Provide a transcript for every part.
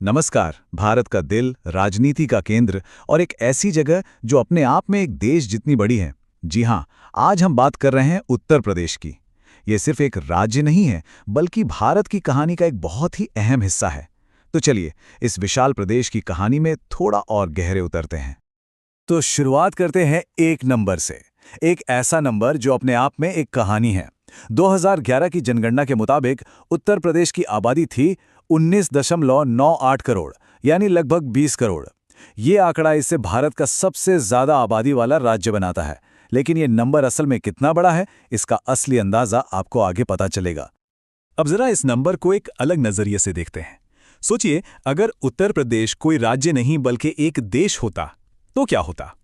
नमस्कार। भारत का दिल, राजनीति का केंद्र और एक ऐसी जगह जो अपने आप में एक देश जितनी बड़ी है। जी हाँ, आज हम बात कर रहे हैं उत्तर प्रदेश की। ये सिर्फ एक राज्य नहीं है, बल्कि भारत की कहानी का एक बहुत ही अहम हिस्सा है। तो चलिए, इस विशाल प्रदेश की कहानी में थोड़ा और गहरे उतरते हैं। तो शुरुआत करते हैं एक नंबर से। एक ऐसा नंबर जो अपने आप में एक कहानी है। 2011 की जनगणना के मुताबिक उत्तर प्रदेश की आबादी थी 19.98 करोड़, यानी लगभग 20 करोड़। ये आंकड़ा इसे भारत का सबसे ज्यादा आबादी वाला राज्य बनाता है। लेकिन ये नंबर असल में कितना बड़ा है, इसका असली अंदाजा आपको आगे पता चलेगा। अब जरा इस नंबर को एक अलग नजरिए से देखते हैं। सोचिए, अगर उत्तर प्रदेश कोई राज्य नहीं बल्कि एक देश होता तो क्या होता?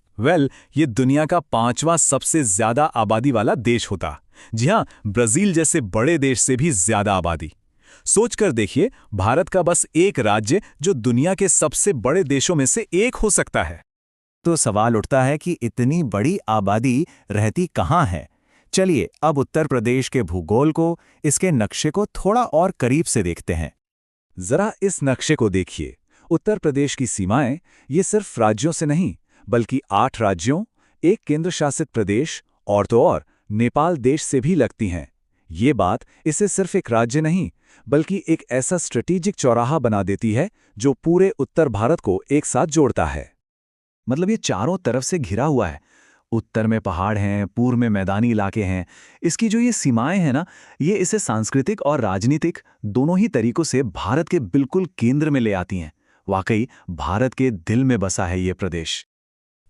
ये दुनिया का 5वां सबसे ज्यादा आबादी वाला देश होता। जी हाँ, ब्राजील जैसे बड़े देश से भी ज्यादा आबादी। सोचकर देखिए, भारत का बस एक राज्य जो दुनिया के सबसे बड़े देशों में से एक हो सकता है। तो सवाल उठता है कि इतनी बड़ी आबादी रहती कहाँ है? चलिए अब उत्तर प्रदेश के भूगोल को, इसके नक्शे को थोड़ा और करीब से देखते हैं। जरा इस नक्शे को देखिए। उत्तर प्रदेश की सीमाएं ये सिर्फ राज्यों से नहीं, बल्कि 8 राज्यों, एक केंद्र शासित प्रदेश और तो और नेपाल देश से भी लगती हैं। ये बात इसे सिर्फ एक राज्य नहीं, बल्कि एक ऐसा स्ट्रेटेजिक चौराहा बना देती है जो पूरे उत्तर भारत को एक साथ जोड़ता है। मतलब ये चारों तरफ से घिरा हुआ है। उत्तर में पहाड़ हैं, पूर्व में मैदानी इलाके हैं। इसकी जो ये सीमाएं हैं ना, ये इसे सांस्कृतिक और राजनीतिक दोनों ही तरीकों से भारत के बिल्कुल केंद्र में ले आती हैं। वाकई भारत के दिल में बसा है ये प्रदेश।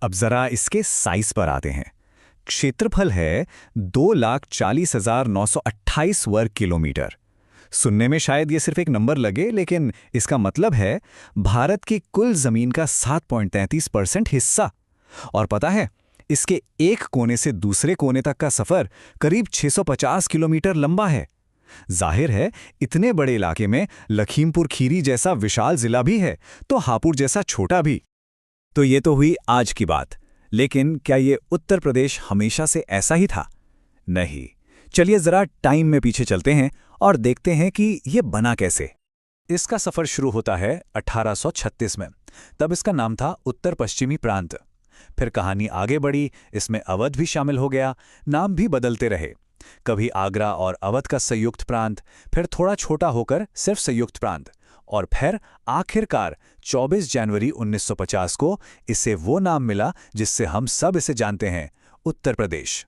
अब जरा इसके साइज पर आते हैं। क्षेत्रफल है 2,40,928 वर्ग किलोमीटर। सुनने में शायद ये सिर्फ एक नंबर लगे, लेकिन इसका मतलब है भारत की कुल जमीन का 7.33% हिस्सा। और पता है, इसके एक कोने से दूसरे कोने तक का सफर करीब 650 किलोमीटर लंबा है। जाहिर है, इतने बड़े इलाके में लखीमपुर खीरी जैसा विशाल जिला भी है, तो हापुड़ जैसा छोटा भी। तो ये तो हुई आज की बात, लेकिन क्या ये उत्तर प्रदेश हमेशा से ऐसा ही था? नहीं। चलिए जरा टाइम में पीछे चलते हैं और देखते हैं कि ये बना कैसे। इसका सफर शुरू होता है 1836 में। तब इसका नाम था उत्तर पश्चिमी प्रांत। फिर कहानी आगे बढ़ी, इसमें अवध भी शामिल हो गया। नाम भी बदलते रहे, कभी आगरा और अवध का संयुक्त प्रांत, फिर थोड़ा छोटा होकर सिर्फ संयुक्त प्रांत, और फिर आखिरकार 24 जनवरी 1950 को इसे वो नाम मिला जिससे हम सब इसे जानते हैं, उत्तर प्रदेश।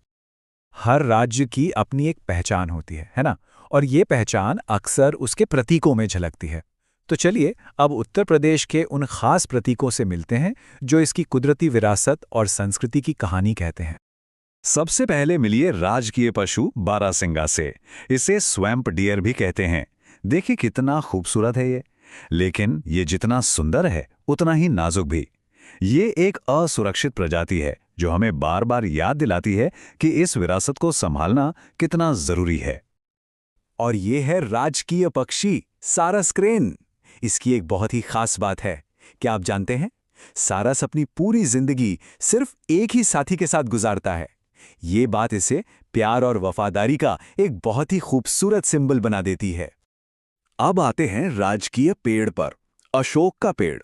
हर राज्य की अपनी एक पहचान होती है ना? और ये पहचान अक्सर उसके प्रतीकों में झलकती है। तो चलिए अब उत्तर प्रदेश के उन खास प्रतीकों से मिलते हैं जो इसकी कुदरती विरासत और संस्कृति की कहानी कहते हैं। सबसे पहले मिलिए राजकीय पशु बारहसिंगा से। इसे स्वैम्प डियर भी कहते हैं। देखिए कितना खूबसूरत है ये। लेकिन ये जितना सुंदर है, उतना ही नाजुक भी। ये एक असुरक्षित प्रजाति है जो हमें बार बार याद दिलाती है कि इस विरासत को संभालना कितना जरूरी है। और ये है राजकीय पक्षी सारस क्रेन। इसकी एक बहुत ही खास बात है। क्या आप जानते हैं, सारस अपनी पूरी जिंदगी सिर्फ एक ही साथी के साथ गुजारता है। ये बात इसे प्यार और वफादारी का एक बहुत ही खूबसूरत सिंबल बना देती है। अब आते हैं राजकीय पेड़ पर, अशोक का पेड़।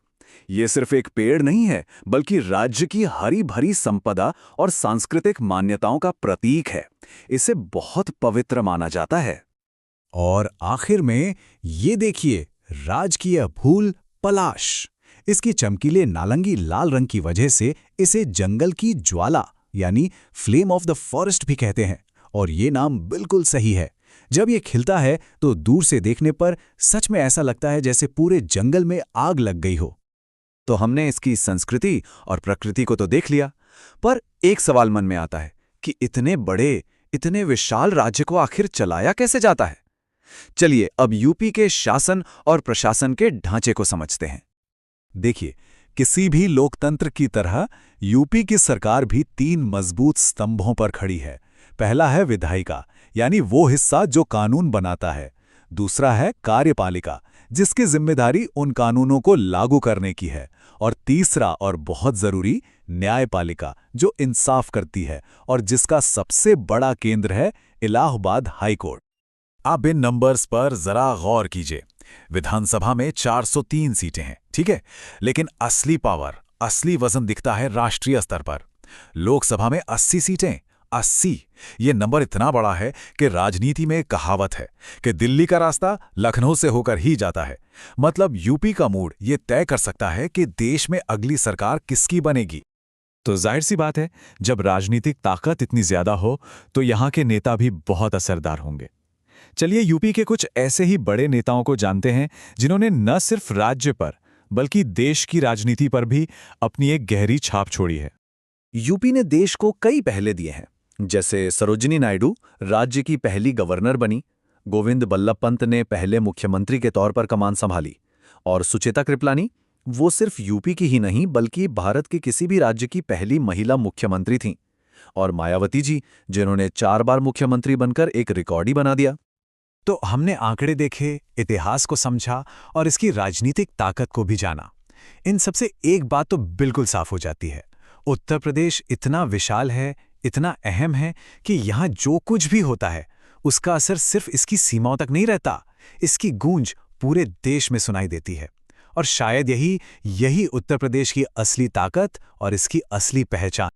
ये सिर्फ एक पेड़ नहीं है, बल्कि राज्य की हरी भरी संपदा और सांस्कृतिक मान्यताओं का प्रतीक है। इसे बहुत पवित्र माना जाता है। और आखिर में ये देखिए, राजकीय फूल पलाश। इसकी चमकीले नारंगी लाल रंग की वजह से इसे जंगल की ज्वाला यानी फ्लेम ऑफ द फॉरेस्ट भी कहते हैं। और ये नाम बिल्कुल सही है। जब ये खिलता है तो दूर से देखने पर सच में ऐसा लगता है जैसे पूरे जंगल में आग लग गई हो। तो हमने इसकी संस्कृति और प्रकृति को तो देख लिया, पर एक सवाल मन में आता है कि इतने बड़े, इतने विशाल राज्य को आखिर चलाया कैसे जाता है? चलिए अब यूपी के शासन और प्रशासन के ढांचे को समझते हैं। देखिए, किसी भी लोकतंत्र की तरह यूपी की सरकार भी 3 मजबूत स्तंभों पर खड़ी है। पहला है विधायिका, यानी वो हिस्सा जो कानून बनाता है। दूसरा है कार्यपालिका, जिसकी जिम्मेदारी उन कानूनों को लागू करने की है। और तीसरा और बहुत जरूरी, न्यायपालिका, जो इंसाफ करती है और जिसका सबसे बड़ा केंद्र है इलाहाबाद हाई कोर्ट। आप इन नंबर्स पर जरा गौर कीजिए। विधानसभा में 403 सीटें हैं, ठीक है, लेकिन असली पावर, असली वजन दिखता है राष्ट्रीय स्तर पर। लोकसभा में 80 सीटें, 80। ये नंबर इतना बड़ा है कि राजनीति में एक कहावत है कि दिल्ली का रास्ता लखनऊ से होकर ही जाता है। मतलब यूपी का मूड ये तय कर सकता है कि देश में अगली सरकार किसकी बनेगी। तो जाहिर सी बात है, जब राजनीतिक ताकत इतनी ज्यादा हो तो यहाँ के नेता भी बहुत असरदार होंगे। चलिए यूपी के कुछ ऐसे ही बड़े नेताओं को जानते हैं जिन्होंने न सिर्फ राज्य पर बल्कि देश की राजनीति पर भी अपनी एक गहरी छाप छोड़ी है। यूपी ने देश को कई पहले दिए हैं, जैसे सरोजिनी नायडू राज्य की पहली गवर्नर बनी, गोविंद बल्लभ पंत ने पहले मुख्यमंत्री के तौर पर कमान संभाली, और सुचेता कृपलानी वो सिर्फ यूपी की ही नहीं बल्कि भारत के किसी भी राज्य की पहली महिला मुख्यमंत्री थीं, और मायावती जी जिन्होंने 4 बार मुख्यमंत्री बनकर एक रिकॉर्ड ही बना दिया। तो हमने आंकड़े देखे, इतिहास को समझा और इसकी राजनीतिक ताकत को भी जाना। इन सबसे एक बात तो बिल्कुल साफ हो जाती है, उत्तर प्रदेश इतना विशाल है, इतना अहम है कि यहाँ जो कुछ भी होता है उसका असर सिर्फ इसकी सीमाओं तक नहीं रहता, इसकी गूंज पूरे देश में सुनाई देती है। और शायद यही उत्तर प्रदेश की असली ताकत और इसकी असली पहचान